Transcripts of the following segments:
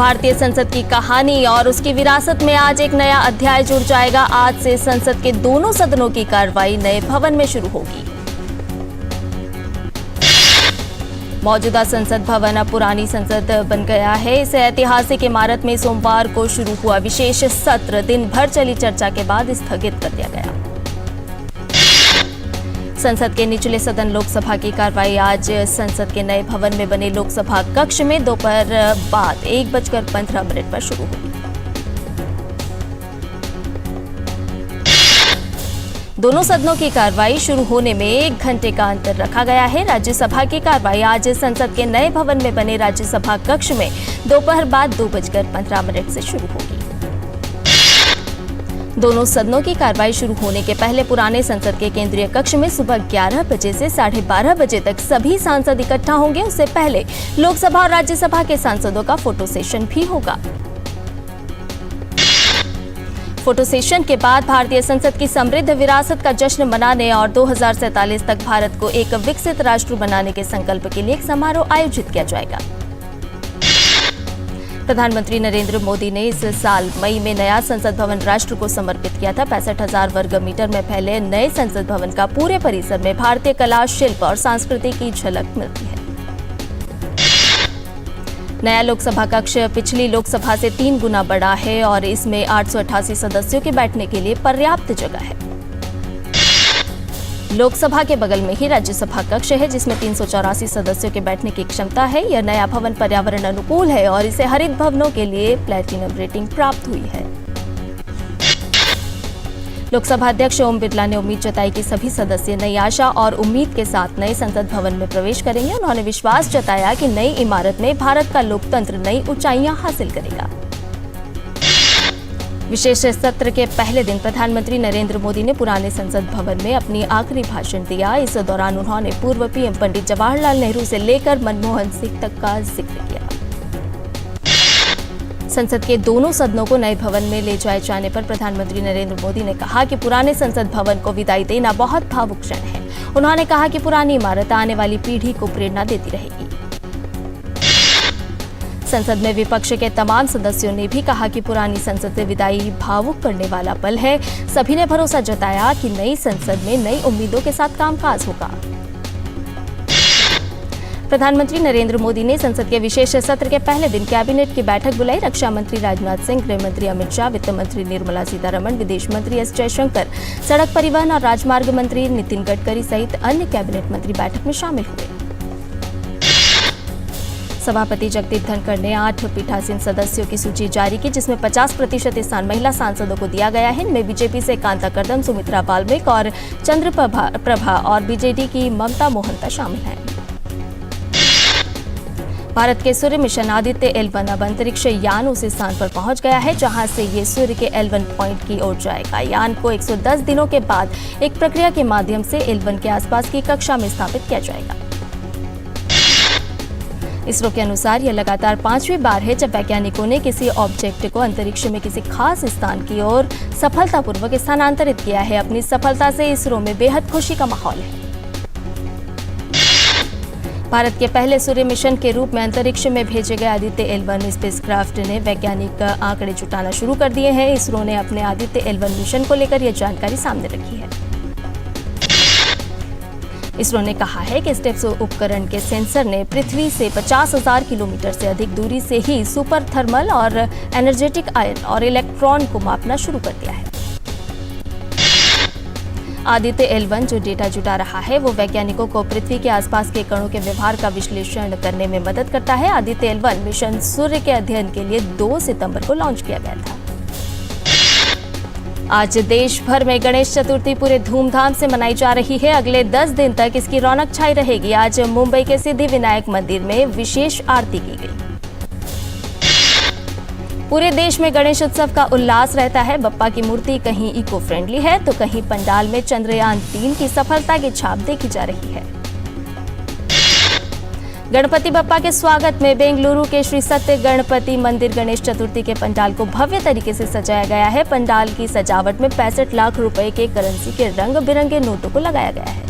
भारतीय संसद की कहानी और उसकी विरासत में आज एक नया अध्याय जुड़ जाएगा। आज से संसद के दोनों सदनों की कार्रवाई नए भवन में शुरू होगी। मौजूदा संसद भवन अब पुरानी संसद बन गया है। इस ऐतिहासिक इमारत में सोमवार को शुरू हुआ विशेष सत्र दिन भर चली चर्चा के बाद स्थगित कर दिया गया। संसद के निचले सदन लोकसभा की कार्रवाई आज संसद के नए भवन में बने लोकसभा कक्ष में दोपहर बाद 1:15 पर शुरू हुई। दोनों सदनों की कार्रवाई शुरू होने में 1 घंटे का अंतर रखा गया है। राज्यसभा की कार्रवाई आज संसद के नए भवन में बने राज्यसभा कक्ष में दोपहर बाद 2:15 से शुरू होगी। दोनों सदनों की कार्रवाई शुरू होने के पहले पुराने संसद के केंद्रीय कक्ष में सुबह 11 बजे से 12:30 बजे तक सभी सांसद इकट्ठा होंगे। उससे पहले लोकसभा और राज्यसभा के सांसदों का फोटो सेशन भी होगा। फोटो सेशन के बाद भारतीय संसद की समृद्ध विरासत का जश्न मनाने और 2047 तक भारत को एक विकसित राष्ट्र बनाने के संकल्प के लिए एक समारोह आयोजित किया जाएगा। प्रधानमंत्री नरेंद्र मोदी ने इस साल मई में नया संसद भवन राष्ट्र को समर्पित किया था। 65,000 वर्ग मीटर में फैले नए संसद भवन का पूरे परिसर में भारतीय कला, शिल्प और संस्कृति की झलक मिलती है। नया लोकसभा कक्ष पिछली लोकसभा से 3 गुना बड़ा है और इसमें 888 सदस्यों के बैठने के लिए पर्याप्त जगह है। लोकसभा के बगल में ही राज्यसभा कक्ष है जिसमें 384 सदस्यों के बैठने की क्षमता है। यह नया भवन पर्यावरण अनुकूल है और इसे हरित भवनों के लिए प्लैटिनम रेटिंग प्राप्त हुई है। लोकसभा अध्यक्ष ओम बिरला ने उम्मीद जताई कि सभी सदस्य नई आशा और उम्मीद के साथ नए संसद भवन में प्रवेश करेंगे। उन्होंने विश्वास जताया कि नई इमारत में भारत का लोकतंत्र नई ऊंचाइयां हासिल करेगा। विशेष सत्र के पहले दिन प्रधानमंत्री नरेंद्र मोदी ने पुराने संसद भवन में अपनी आखिरी भाषण दिया। इस दौरान उन्होंने पूर्व पीएम पंडित जवाहरलाल नेहरू से लेकर मनमोहन सिंह तक का जिक्र किया। संसद के दोनों सदनों को नए भवन में ले जाए जाने पर प्रधानमंत्री नरेंद्र मोदी ने कहा कि पुराने संसद भवन को विदाई देना बहुत भावुक क्षण है। उन्होंने कहा कि पुरानी इमारत आने वाली पीढ़ी को प्रेरणा देती रहेगी। संसद में विपक्ष के तमाम सदस्यों ने भी कहा कि पुरानी संसद से विदाई भावुक करने वाला पल है। सभी ने भरोसा जताया कि नई संसद में नई उम्मीदों के साथ कामकाज होगा। प्रधानमंत्री नरेंद्र मोदी ने संसद के विशेष सत्र के पहले दिन कैबिनेट की बैठक बुलाई। रक्षा मंत्री राजनाथ सिंह, गृह मंत्री अमित शाह, वित्त मंत्री निर्मला सीतारमण, विदेश मंत्री एस जयशंकर, सड़क परिवहन और राजमार्ग मंत्री नितिन गडकरी सहित अन्य कैबिनेट मंत्री बैठक में शामिल हुए। सभापति जगदीप धनखड़ ने 8 पीठासीन सदस्यों की सूची जारी की जिसमें 50% स्थान महिला सांसदों को दिया गया है। इनमें बीजेपी से कांता कर्दम, सुमित्रा वाल्मीकि और चंद्र प्रभा और बीजेडी की ममता मोहंता शामिल हैं। भारत के सूर्य मिशन आदित्य L1 अब अंतरिक्ष यान उस स्थान पर पहुंच गया है जहां से ये सूर्य के L1 पॉइंट की ओर जाएगा। यान को 110 दिनों के बाद एक प्रक्रिया के माध्यम से L1 के आसपास की कक्षा में स्थापित किया जाएगा। इसरो के अनुसार यह लगातार 5वीं बार है जब वैज्ञानिकों ने किसी ऑब्जेक्ट को अंतरिक्ष में किसी खास स्थान की ओर सफलतापूर्वक स्थानांतरित किया है। अपनी सफलता से इसरो में बेहद खुशी का माहौल है। भारत के पहले सूर्य मिशन के रूप में अंतरिक्ष में भेजे गए आदित्य L1 स्पेसक्राफ्ट ने वैज्ञानिक आंकड़े जुटाना शुरू कर दिए हैं। इसरो ने अपने आदित्य L1 मिशन को लेकर यह जानकारी सामने रखी है। इसरो ने कहा है कि स्टेप्स उपकरण के सेंसर ने पृथ्वी से 50,000 किलोमीटर से अधिक दूरी से ही सुपर थर्मल और एनर्जेटिक आयन और इलेक्ट्रॉन को मापना शुरू कर दिया है। आदित्य L1 जो डेटा जुटा रहा है वो वैज्ञानिकों को पृथ्वी के आसपास के कणों के व्यवहार का विश्लेषण करने में मदद करता है। आदित्य L1 मिशन सूर्य के अध्ययन के लिए 2 सितंबर को लॉन्च किया गया था। आज देश भर में गणेश चतुर्थी पूरे धूमधाम से मनाई जा रही है। अगले 10 दिन तक इसकी रौनक छाई रहेगी। आज मुंबई के सिद्धिविनायक मंदिर में विशेष आरती की गई। पूरे देश में गणेश उत्सव का उल्लास रहता है। बप्पा की मूर्ति कहीं इको फ्रेंडली है तो कहीं पंडाल में चंद्रयान 3 की सफलता की छाप देखी जा रही है। गणपति बप्पा के स्वागत में बेंगलुरु के श्री सत्य गणपति मंदिर गणेश चतुर्थी के पंडाल को भव्य तरीके से सजाया गया है। पंडाल की सजावट में 65 लाख रुपए के करेंसी के रंग बिरंगे नोटों को लगाया गया है।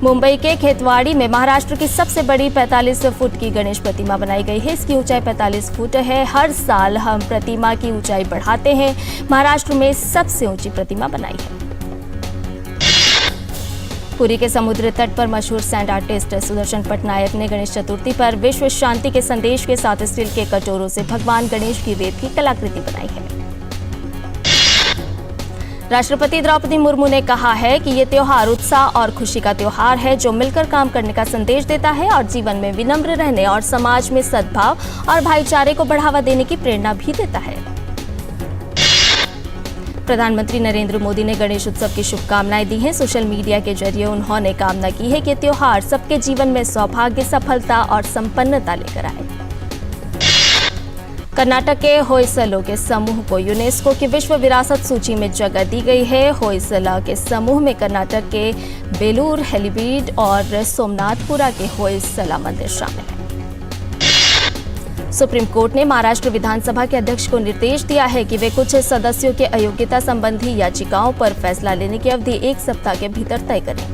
मुंबई के खेतवाड़ी में महाराष्ट्र की सबसे बड़ी 45 फुट की गणेश प्रतिमा बनाई गई है। इसकी ऊंचाई 45 फुट है। हर साल हम प्रतिमा की ऊंचाई बढ़ाते हैं। महाराष्ट्र में सबसे ऊंची प्रतिमा बनाई है। पुरी के समुद्र तट पर मशहूर सैंड आर्टिस्ट सुदर्शन पटनायक ने गणेश चतुर्थी पर विश्व शांति के संदेश के साथ स्टील के कटोरों से भगवान गणेश की रेत की कलाकृति बनाई है। राष्ट्रपति द्रौपदी मुर्मू ने कहा है कि ये त्योहार उत्साह और खुशी का त्योहार है जो मिलकर काम करने का संदेश देता है और जीवन में विनम्र रहने और समाज में सद्भाव और भाईचारे को बढ़ावा देने की प्रेरणा भी देता है। प्रधानमंत्री नरेंद्र मोदी ने गणेश उत्सव की शुभकामनाएं दी हैं। सोशल मीडिया के जरिए उन्होंने कामना की है कि त्योहार सबके जीवन में सौभाग्य, सफलता और संपन्नता लेकर आए। कर्नाटक के होयसला के समूह को यूनेस्को की विश्व विरासत सूची में जगह दी गई है। होयसला के समूह में कर्नाटक के बेलूर हेलीबीड और सोमनाथपुरा के होयसला मंदिर शामिल है। सुप्रीम कोर्ट ने महाराष्ट्र विधानसभा के अध्यक्ष को निर्देश दिया है कि वे कुछ सदस्यों के अयोग्यता संबंधी याचिकाओं पर फैसला लेने की अवधि 1 सप्ताह के भीतर तय करें।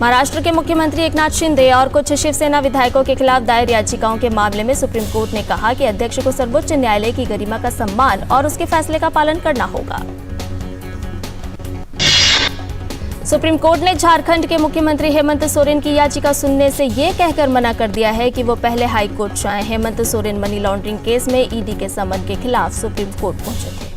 महाराष्ट्र के मुख्यमंत्री एकनाथ शिंदे और कुछ शिवसेना विधायकों के खिलाफ दायर याचिकाओं के मामले में सुप्रीम कोर्ट ने कहा कि अध्यक्ष को सर्वोच्च न्यायालय की गरिमा का सम्मान और उसके फैसले का पालन करना होगा। सुप्रीम कोर्ट ने झारखंड के मुख्यमंत्री हेमंत सोरेन की याचिका सुनने से ये कहकर मना कर दिया है कि वो पहले हाई कोर्ट जाएं। Hemant Soren money laundering case में ईडी के समन के खिलाफ सुप्रीम कोर्ट पहुंचे थे।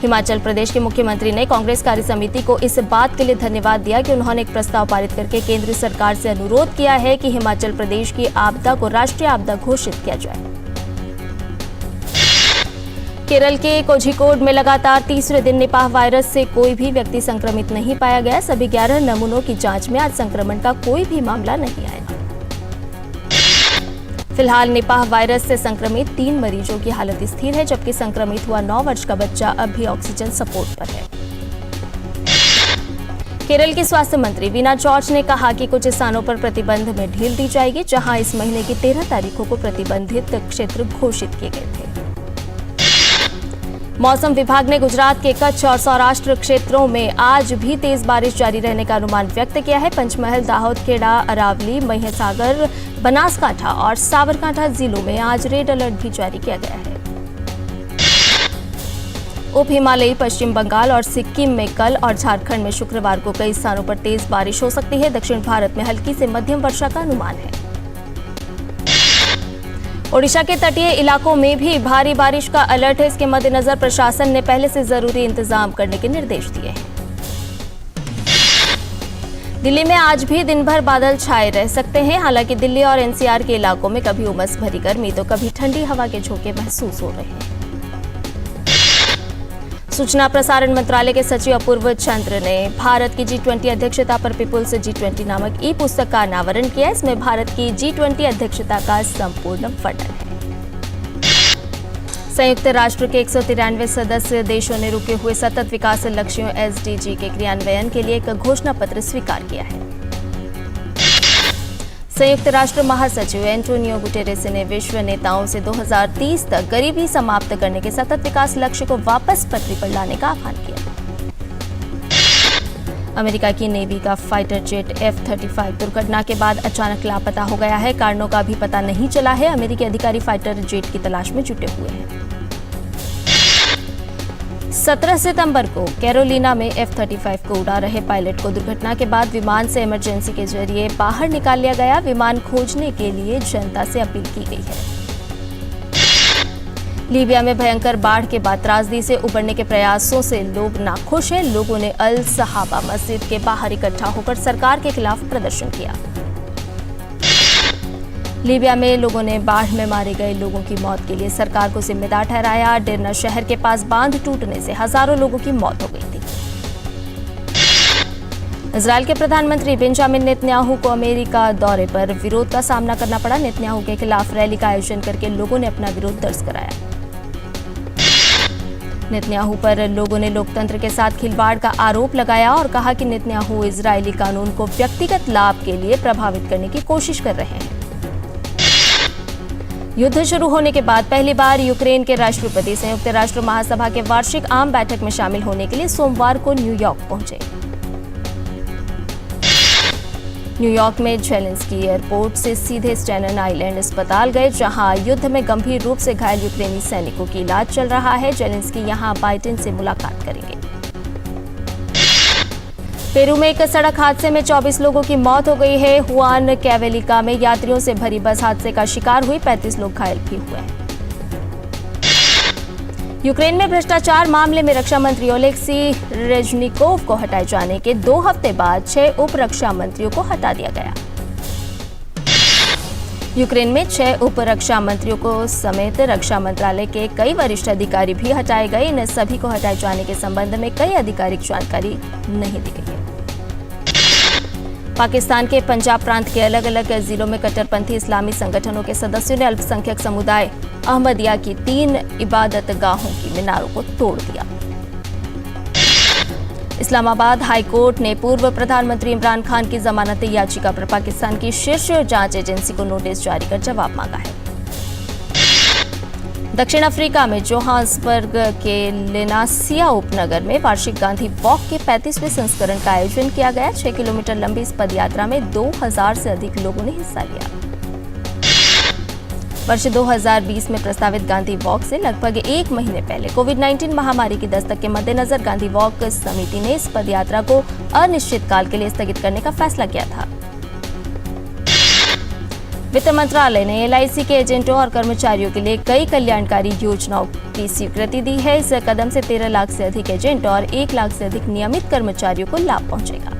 हिमाचल प्रदेश के मुख्यमंत्री ने कांग्रेस कार्य समिति को इस बात के लिए धन्यवाद दिया कि उन्होंने एक प्रस्ताव पारित करके केंद्र सरकार से अनुरोध किया है कि हिमाचल प्रदेश की आपदा को राष्ट्रीय आपदा घोषित किया जाए। केरल के कोझिकोड में लगातार तीसरे दिन निपाह वायरस से कोई भी व्यक्ति संक्रमित नहीं पाया गया। सभी 11 नमूनों की जांच में आज संक्रमण का कोई भी मामला नहीं आया। फिलहाल निपाह वायरस से संक्रमित 3 मरीजों की हालत स्थिर है, जबकि संक्रमित हुआ 9 वर्ष का बच्चा अब भी ऑक्सीजन सपोर्ट पर है। केरल की स्वास्थ्य मंत्री वीना जॉर्ज ने कहा कि कुछ स्थानों पर प्रतिबंध में ढील दी जाएगी, जहां इस महीने की 13 तारीखों को प्रतिबंधित क्षेत्र घोषित किए गए थे। मौसम विभाग ने गुजरात के कच्छ और सौराष्ट्र क्षेत्रों में आज भी तेज बारिश जारी रहने का अनुमान व्यक्त किया है। पंचमहल, दाहोद, खेड़ा, अरावली, महिसागर, बनासकांठा और साबरकांठा जिलों में आज रेड अलर्ट भी जारी किया गया है। उप हिमालयी पश्चिम बंगाल और सिक्किम में कल और झारखंड में शुक्रवार को कई स्थानों पर तेज बारिश हो सकती है। दक्षिण भारत में हल्की से मध्यम वर्षा का अनुमान है। ओडिशा के तटीय इलाकों में भी भारी बारिश का अलर्ट है। इसके मद्देनजर प्रशासन ने पहले से जरूरी इंतजाम करने के निर्देश दिए हैं। दिल्ली में आज भी दिन भर बादल छाए रह सकते हैं। हालांकि दिल्ली और एनसीआर के इलाकों में कभी उमस भरी गर्मी तो कभी ठंडी हवा के झोंके महसूस हो रहे हैं। सूचना प्रसारण मंत्रालय के सचिव अपूर्व चंद्र ने भारत की G20 अध्यक्षता पर पीपुल्स G20 नामक ई पुस्तक का अनावरण किया। इसमें भारत की G20 अध्यक्षता का संपूर्ण वर्णन है। संयुक्त राष्ट्र के 193 सदस्य देशों ने रुके हुए सतत विकास लक्ष्यों SDG के क्रियान्वयन के लिए एक घोषणा पत्र स्वीकार किया है। संयुक्त राष्ट्र महासचिव एंटोनियो गुटेरेस ने विश्व नेताओं से 2030 तक गरीबी समाप्त करने के सतत विकास लक्ष्य को वापस पटरी पर लाने का आह्वान किया। अमेरिका की नेवी का फाइटर जेट F-35 दुर्घटना के बाद अचानक लापता हो गया है। कारणों का भी पता नहीं चला है। अमेरिकी अधिकारी फाइटर जेट की तलाश में जुटे हुए हैं। 17 सितंबर को कैरोलिना में F-35 को उड़ा रहे पायलट को दुर्घटना के बाद विमान से इमरजेंसी के जरिए बाहर निकाल लिया गया। विमान खोजने के लिए जनता से अपील की गई है। लीबिया में भयंकर बाढ़ के बाद त्रासदी से उबरने के प्रयासों से लोग नाखुश हैं। लोगों ने अल सहाबा मस्जिद के बाहर इकट्ठा होकर सरकार के खिलाफ प्रदर्शन किया। लीबिया में लोगों ने बाढ़ में मारे गए लोगों की मौत के लिए सरकार को जिम्मेदार ठहराया। डेर्ना शहर के पास बांध टूटने से हजारों लोगों की मौत हो गई थी। इजरायल के प्रधानमंत्री बेंजामिन नेतन्याहू को अमेरिका दौरे पर विरोध का सामना करना पड़ा। नेतन्याहू के खिलाफ रैली का आयोजन करके लोगों ने अपना विरोध दर्ज कराया। नेतन्याहू पर लोगों ने लोकतंत्र के साथ खिलवाड़ का आरोप लगाया और कहा कि नेतन्याहू इजरायली कानून को व्यक्तिगत लाभ के लिए प्रभावित करने की कोशिश कर रहे हैं। युद्ध शुरू होने के बाद पहली बार यूक्रेन के राष्ट्रपति संयुक्त राष्ट्र महासभा के वार्षिक आम बैठक में शामिल होने के लिए सोमवार को न्यूयॉर्क पहुंचे। न्यूयॉर्क में जेलेंस्की एयरपोर्ट से सीधे स्टेनन आइलैंड अस्पताल गए, जहां युद्ध में गंभीर रूप से घायल यूक्रेनी सैनिकों की इलाज चल रहा है। जेलेंस्की यहां बाइडेन से मुलाकात करेंगे। पेरू में एक सड़क हादसे में 24 लोगों की मौत हो गई है। हुआन कैवेलिका में यात्रियों से भरी बस हादसे का शिकार हुई, 35 लोग घायल भी हुए हैं। यूक्रेन में भ्रष्टाचार मामले में रक्षा मंत्री ओलेक्सी रेजनिकोव को हटाए जाने के 2 हफ्ते बाद 6 उप रक्षा मंत्रियों को हटा दिया गया। यूक्रेन में 6 उप रक्षा मंत्रियों को समेत रक्षा मंत्रालय के कई वरिष्ठ अधिकारी भी हटाए गए। इन सभी को हटाए जाने के संबंध में कोई आधिकारिक जानकारी नहीं दी गई है। पाकिस्तान के पंजाब प्रांत के अलग अलग जिलों में कट्टरपंथी इस्लामी संगठनों के सदस्यों ने अल्पसंख्यक समुदाय अहमदिया की 3 इबादत गाहों की मीनारों को तोड़ दिया। इस्लामाबाद हाई कोर्ट ने पूर्व प्रधानमंत्री इमरान खान की जमानत याचिका पर पाकिस्तान की शीर्ष जांच एजेंसी को नोटिस जारी कर जवाब मांगा है। दक्षिण अफ्रीका में जोहान्सबर्ग के लेनासिया उपनगर में वार्षिक गांधी वॉक के 35वें संस्करण का आयोजन किया गया। 6 किलोमीटर लंबी इस पदयात्रा में 2000 से अधिक लोगों ने हिस्सा लिया। वर्ष 2020 में प्रस्तावित गांधी वॉक से लगभग 1 महीने पहले कोविड-19 महामारी की दस्तक के मद्देनजर गांधी वॉक समिति ने इस पदयात्रा को अनिश्चितकाल के लिए स्थगित करने का फैसला किया था। वित्त मंत्रालय ने LIC के एजेंटों और कर्मचारियों के लिए कई कल्याणकारी योजनाओं की स्वीकृति दी है। इस कदम से 13 लाख से अधिक एजेंट और 1 लाख से अधिक नियमित कर्मचारियों को लाभ पहुंचेगा।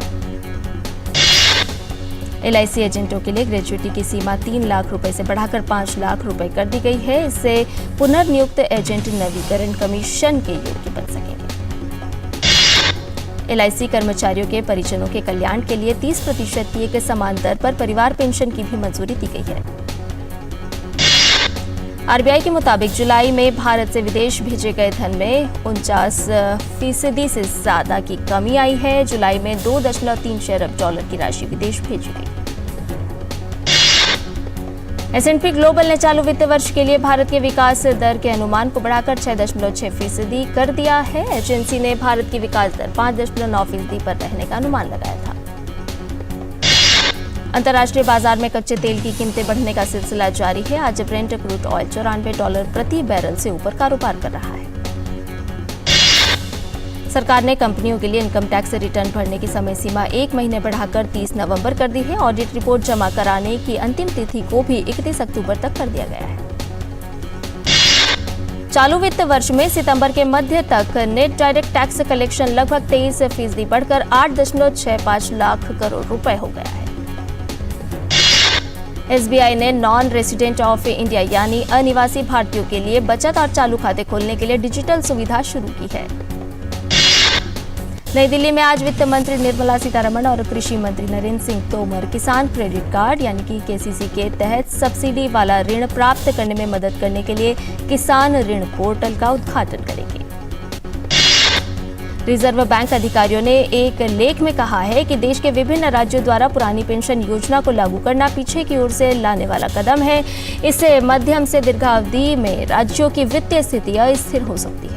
LIC एजेंटों के लिए ग्रेच्युटी की सीमा 3 लाख रुपए से बढ़ाकर 5 लाख रुपए कर दी गई है। इससे पुनर्नियुक्त एजेंट नवीकरण कमीशन के योग्य बन सकेंगे। LIC कर्मचारियों के परिजनों के कल्याण के लिए 30% की एक समान दर पर परिवार पेंशन की भी मंजूरी दी गई है। RBI के मुताबिक जुलाई में भारत से विदेश भेजे गए धन में 49% से ज्यादा की कमी आई है। जुलाई में $2.36 अरब की राशि विदेश भेजी गई। S&P ग्लोबल ने चालू वित्त वर्ष के लिए भारत के विकास दर के अनुमान को बढ़ाकर 6.6% कर दिया है। एजेंसी ने भारत की विकास दर 5.9% पर रहने का अनुमान लगाया था। अंतर्राष्ट्रीय बाजार में कच्चे तेल की कीमतें बढ़ने का सिलसिला जारी है। आज ब्रेंट क्रूड ऑयल $94 प्रति बैरल से ऊपर कारोबार कर रहा है। सरकार ने कंपनियों के लिए इनकम टैक्स रिटर्न भरने की समय सीमा 1 महीने बढ़ाकर 30 नवंबर कर दी है। ऑडिट रिपोर्ट जमा कराने की अंतिम तिथि को भी 31 अक्टूबर तक कर दिया गया है। चालू वित्त वर्ष में सितंबर के मध्य तक नेट डायरेक्ट टैक्स कलेक्शन लगभग 23% बढ़कर 8.65 लाख करोड़ रुपए हो गया है। SBI ने नॉन रेसिडेंट ऑफ इंडिया यानी अनिवासी भारतीयों के लिए बचत और चालू खाते खोलने के लिए डिजिटल सुविधा शुरू की है। नई दिल्ली में आज वित्त मंत्री निर्मला सीतारमण और कृषि मंत्री नरेंद्र सिंह तोमर किसान क्रेडिट कार्ड यानी कि KCC के तहत सब्सिडी वाला ऋण प्राप्त करने में मदद करने के लिए किसान ऋण पोर्टल का उद्घाटन करेंगे। रिजर्व बैंक अधिकारियों ने एक लेख में कहा है कि देश के विभिन्न राज्यों द्वारा पुरानी पेंशन योजना को लागू करना पीछे की ओर से लाने वाला कदम है। इससे मध्यम से दीर्घावधि में राज्यों की वित्तीय स्थिति अस्थिर हो सकती है।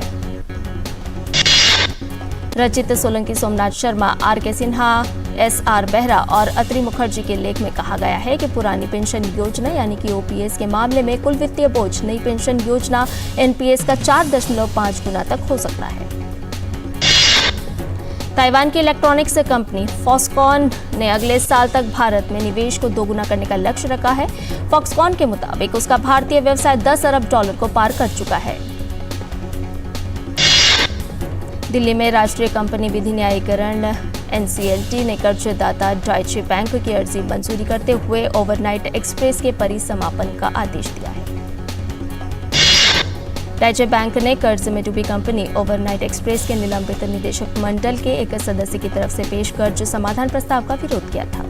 रचित सोलंकी, सोमनाथ शर्मा, RK सिन्हा, SR बेहरा और अत्रि मुखर्जी के लेख में कहा गया है कि पुरानी पेंशन योजना यानी कि OPS के मामले में कुल वित्तीय बोझ नई पेंशन योजना NPS का 4.5 गुना तक हो सकता है। ताइवान की इलेक्ट्रॉनिक्स कंपनी फॉक्सकॉन ने अगले साल तक भारत में निवेश को दोगुना करने का लक्ष्य रखा है। फॉक्सकॉन के मुताबिक उसका भारतीय व्यवसाय $10 अरब को पार कर चुका है। दिल्ली में राष्ट्रीय कंपनी विधि न्यायीकरण NCLT ने कर्जदाता डॉयचे बैंक की अर्जी मंजूरी करते हुए ओवरनाइट एक्सप्रेस के परिसमापन का आदेश दिया है। डॉयचे बैंक ने कर्ज में डूबी कंपनी ओवरनाइट एक्सप्रेस के निलंबित निदेशक मंडल के एक सदस्य की तरफ से पेश कर्ज समाधान प्रस्ताव का विरोध किया था।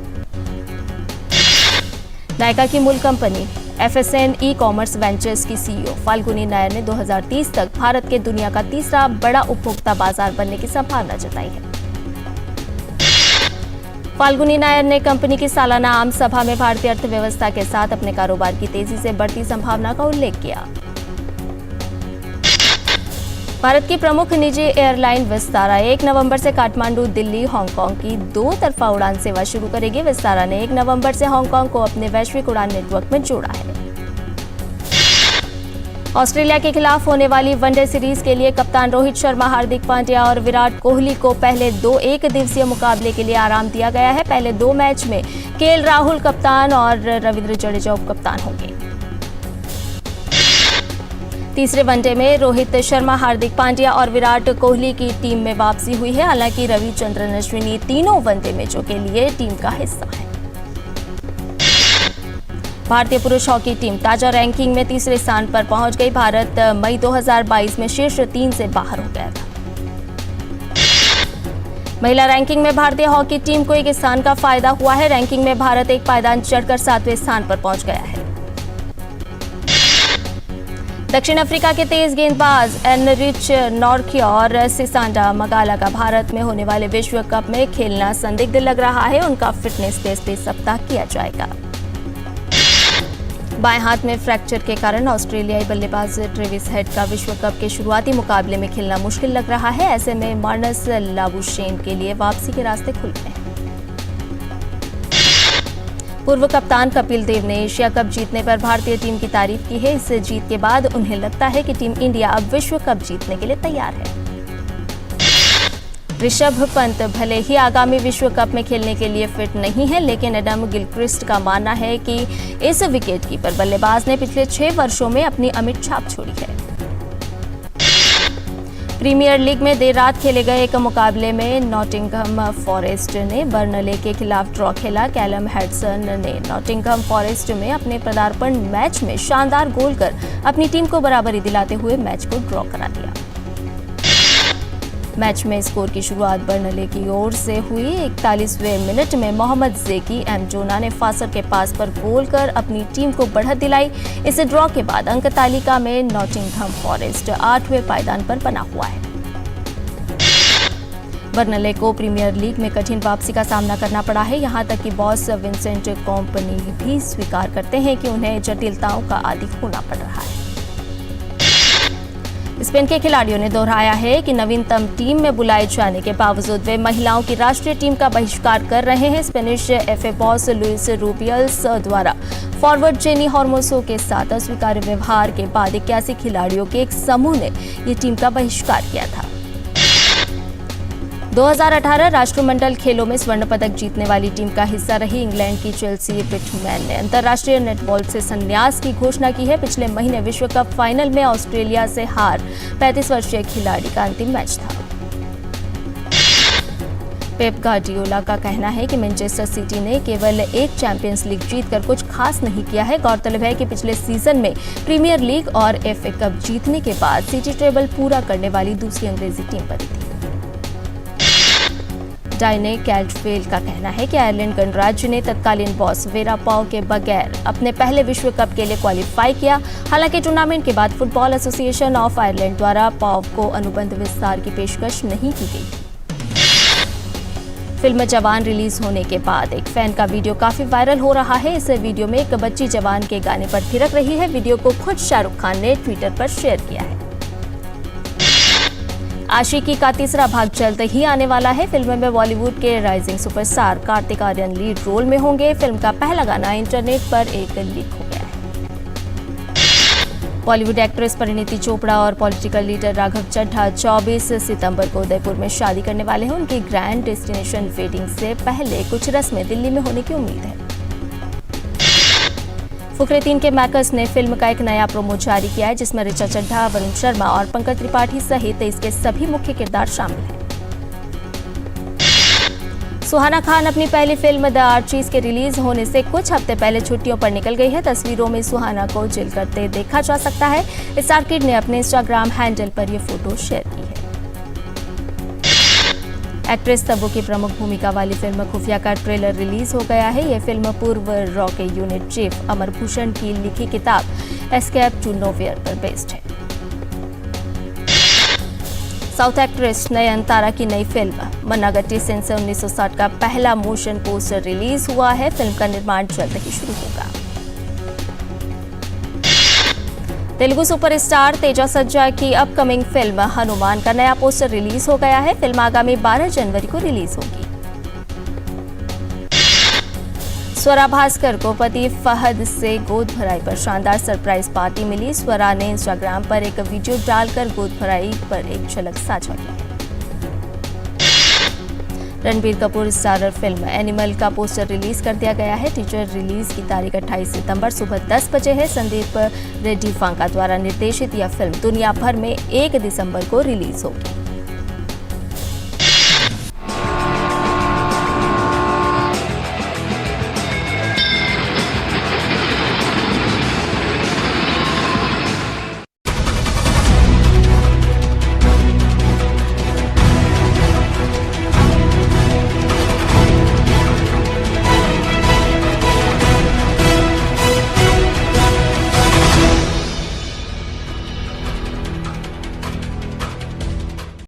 नायका की मूल कंपनी FSN ई-कॉमर्स वेंचर्स की CEO फाल्गुनी नायर ने 2030 तक भारत के दुनिया का तीसरा बड़ा उपभोक्ता बाजार बनने की संभावना जताई है। फाल्गुनी नायर ने कंपनी की सालाना आम सभा में भारतीय अर्थव्यवस्था के साथ अपने कारोबार की तेजी से बढ़ती संभावना का उल्लेख किया। भारत की प्रमुख निजी एयरलाइन विस्तारा 1 नवंबर से काठमांडू, दिल्ली, हांगकांग की 2 तरफा उड़ान सेवा शुरू करेगी। विस्तारा ने 1 नवंबर से हांगकांग को अपने वैश्विक उड़ान नेटवर्क में जोड़ा है। ऑस्ट्रेलिया के खिलाफ होने वाली वनडे सीरीज के लिए कप्तान रोहित शर्मा, हार्दिक पांड्या और विराट कोहली को पहले 2 एक-दिवसीय मुकाबले के लिए आराम दिया गया है। पहले 2 मैच में केएल राहुल कप्तान और रविंद्र जडेजा उप कप्तान होंगे। तीसरे वनडे में रोहित शर्मा, हार्दिक पांड्या और विराट कोहली की टीम में वापसी हुई है। हालांकि रविचंद्रन अश्विन तीनों वनडे मैचों के लिए टीम का हिस्सा है। भारतीय पुरुष हॉकी टीम ताजा रैंकिंग में तीसरे स्थान पर पहुंच गई। भारत मई 2022 में शीर्ष 3 से बाहर हो गया था। महिला रैंकिंग में भारतीय हॉकी टीम को 1 स्थान का फायदा हुआ है। रैंकिंग में भारत 1 पायदान चढ़कर 7वें स्थान पर पहुंच गया है। दक्षिण अफ्रीका के तेज गेंदबाज एनरिच नॉर्किया और सिसांडा मगाला का भारत में होने वाले विश्व कप में खेलना संदिग्ध लग रहा है। उनका फिटनेस टेस्ट इस सप्ताह किया जाएगा। बाएं हाथ में फ्रैक्चर के कारण ऑस्ट्रेलियाई बल्लेबाज ट्रेविस हेड का विश्व कप के शुरुआती मुकाबले में खेलना मुश्किल लग रहा है। ऐसे में मार्नस लाबुशेन के लिए वापसी के रास्ते खुल गए हैं। पूर्व कप्तान कपिल देव ने एशिया कप जीतने पर भारतीय टीम की तारीफ की है। इस जीत के बाद उन्हें लगता है कि टीम इंडिया अब विश्व कप जीतने के लिए तैयार है। ऋषभ पंत भले ही आगामी विश्व कप में खेलने के लिए फिट नहीं है, लेकिन एडम गिलक्रिस्ट का मानना है कि इस विकेटकीपर बल्लेबाज ने पिछले 6 वर्षों में अपनी अमिट छाप छोड़ी है। प्रीमियर लीग में देर रात खेले गए एक मुकाबले में नॉटिंघम फॉरेस्ट ने बर्नले के खिलाफ ड्रॉ खेला। कैलम हेडसन ने नॉटिंघम फॉरेस्ट में अपने पदार्पण मैच में शानदार गोल कर अपनी टीम को बराबरी दिलाते हुए मैच को ड्रॉ करा दिया। मैच में स्कोर की शुरुआत बर्नले की ओर से हुई। 41वें मिनट में मोहम्मद जेकी एम जोना ने फासर के पास पर गोल कर अपनी टीम को बढ़त दिलाई। इस ड्रॉ के बाद अंक तालिका में नॉटिंघम फॉरेस्ट 8वें पायदान पर बना हुआ है। बर्नले को प्रीमियर लीग में कठिन वापसी का सामना करना पड़ा है। यहां तक कि बॉस विंसेंट कंपनी भी स्वीकार करते हैं कि उन्हें जटिलताओं का आदी होना पड़ रहा है। स्पेन के खिलाड़ियों ने दोहराया है कि नवीनतम टीम में बुलाए जाने के बावजूद वे महिलाओं की राष्ट्रीय टीम का बहिष्कार कर रहे हैं। स्पेनिश एफए बॉस लुइस रूबियल्स द्वारा फॉरवर्ड जेनी हॉर्मोसो के साथ अस्वीकार्य व्यवहार के बाद 81 खिलाड़ियों के एक समूह ने ये टीम का बहिष्कार किया था। 2018 राष्ट्रमंडल खेलों में स्वर्ण पदक जीतने वाली टीम का हिस्सा रही इंग्लैंड की चेल्सी पिटमैन ने अंतर्राष्ट्रीय नेटबॉल से संन्यास की घोषणा की है। पिछले महीने विश्व कप फाइनल में ऑस्ट्रेलिया से हार 35 वर्षीय खिलाड़ी का अंतिम मैच था। पेप गार्डियोला का कहना है कि मैनचेस्टर सिटी ने केवल एक चैंपियंस लीग जीतकर कुछ खास नहीं किया है। गौरतलब है कि पिछले सीजन में प्रीमियर लीग और एफए कप जीतने के बाद सिटी टेबल पूरा करने वाली दूसरी अंग्रेजी टीम बनी थी। डायने कैल्टफेल का कहना है कि आयरलैंड गणराज्य ने तत्कालीन बॉस वेरा पाव के बगैर अपने पहले विश्व कप के लिए क्वालिफाई किया। हालांकि टूर्नामेंट के बाद फुटबॉल एसोसिएशन ऑफ आयरलैंड द्वारा पाव को अनुबंध विस्तार की पेशकश नहीं की गई। फिल्म जवान रिलीज होने के बाद एक फैन का वीडियो काफी वायरल हो रहा है। इस वीडियो में एक बच्ची जवान के गाने पर थिरक रही है। वीडियो को खुद शाहरुख खान ने ट्विटर पर शेयर किया है। आशिकी का तीसरा भाग जल्द ही आने वाला है। फिल्म में बॉलीवुड के rising superstar Kartik Aaryan lead role में होंगे। फिल्म का पहला गाना इंटरनेट पर एक लीक हो गया है। बॉलीवुड एक्ट्रेस परिणीति चोपड़ा और पॉलिटिकल लीडर राघव चड्ढा 24 सितंबर को उदयपुर में शादी करने वाले हैं। उनकी ग्रैंड डेस्टिनेशन वेडिंग से पहले कुछ रस्में दिल्ली में होने की उम्मीद है। फुकरे 3 के मैकर्स ने फिल्म का एक नया प्रोमो जारी किया है, जिसमें ऋचा चड्ढा, वरुण शर्मा और पंकज त्रिपाठी सहित इसके सभी मुख्य किरदार शामिल हैं। सुहाना खान अपनी पहली फिल्म द आर्चीज के रिलीज होने से कुछ हफ्ते पहले छुट्टियों पर निकल गई है। तस्वीरों में सुहाना को चिल करते देखा जा सकता है। स्टार किड ने अपने इंस्टाग्राम हैंडल पर यह फोटो शेयर की है। एक्ट्रेस तब्बू की प्रमुख भूमिका वाली फिल्म खुफिया का ट्रेलर रिलीज हो गया है। यह फिल्म पूर्व रॉ के यूनिट चीफ अमर भूषण की लिखी किताब एस्केप टू नोवेयर पर बेस्ड है। साउथ एक्ट्रेस नयनतारा की नई फिल्म मन्नागट्टी सेन से 1960 का पहला मोशन पोस्टर रिलीज हुआ है। फिल्म का निर्माण जल्द ही शुरू होगा। तेलुगु सुपरस्टार तेजा सज्जा की अपकमिंग फिल्म हनुमान का नया पोस्टर रिलीज हो गया है। फिल्म आगामी 12 जनवरी को रिलीज होगी। स्वरा भास्कर को पति फहद से गोद भराई पर शानदार सरप्राइज पार्टी मिली। स्वरा ने इंस्टाग्राम पर एक वीडियो डालकर गोद भराई पर एक झलक साझा की। Ranbir Kapoor starrer film animal का पोस्टर रिलीज कर दिया गया है। टीजर रिलीज की तारीख 28 सितंबर सुबह 10 बजे है। संदीप रेड्डी फांका द्वारा निर्देशित यह फिल्म दुनिया भर में 1 दिसंबर को रिलीज होगी।